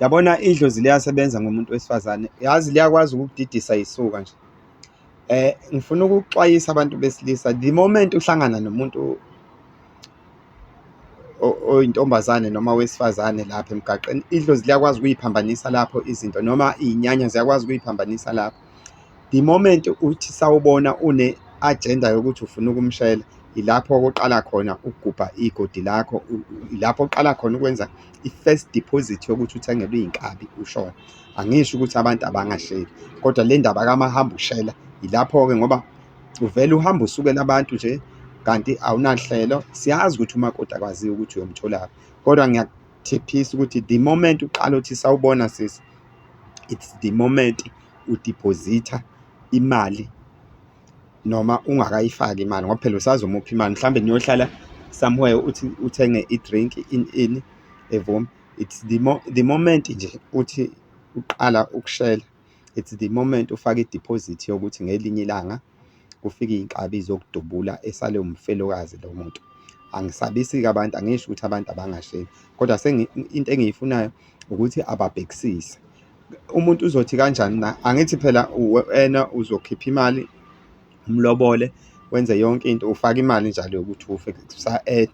Yabona idlozi liyasebenza ngomuntu wesifazane, yazi liyakwazi ukukudidisa yisuka nje. Ngifuna ukuxwayisa abantu besilisa, the moment uhlangana nomuntu oyintombazane noma wesifazane lapha emgaqeni, idlozi liyakwazi ukuyiphambanisa lapho izinto, noma iy'nyanya ziyakwazi ukuyiphambanisa lapho. The moment uthi sawubona une-agenda yokuthi ufuna ukumshayela, ilapho oqala khona ukugubha igodi lakho, ilapho oqala khona ukwenza i-first deposit yokuthi uthengelwe iy'nkabi ushona. Angisho ukuthi abantu abangasheri, kodwa le ndaba kamahamba ushela, ilapho-ke ngoba uvele uhambe usukela abantu nje, kanti awunahlelo. Siyazi ukuthi umakoti akwaziyo ukuthi uyomtholaphi, kodwa ngiyakuthiphisa ukuthi the moment uqala uthi sawubona sisi, it's the moment udiphozitha imali noma ungakayifaki imali, ngoba phela usazomupha imali, mhlawumbe niyohlala somewhere uthi uthenge i-drink in evumi. It's the moment nje uthi uqala ukushela, it's the moment ufaka i-deposit yokuthi ngelinye ilanga kufike iy'nkabi zokudubula esale umfelokazi lo muntu. Angisabisi-ke abantu, angisho ukuthi abantu abangasheri, kodwa into engiyifunayo ukuthi ababhekisise. Umuntu uzothi kanjani na? Angithi phela wena uzokhipha imali, umlobole, wenze yonke into, ufake imali njalo yokuthi usa-add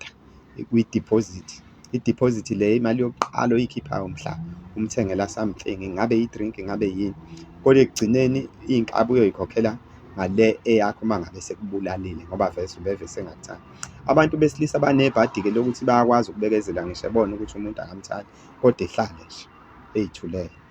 kwi-deposit. I-deposit le imali yokuqala oyikhiphayo mhla umthengela something, ngabe i-drink, ngabe yini, kodwa ekugcineni iy'nkabi uyoyikhokhela ngale eyakho uma ngabe sekubulalile, ngoba vese ubeve sengakuthandi. Abantu besilisa banebhadi-ke lokuthi bayakwazi ukubekezela ngisho ebona ukuthi umuntu akamthandi, kodwa ehlale nje ey'thulele.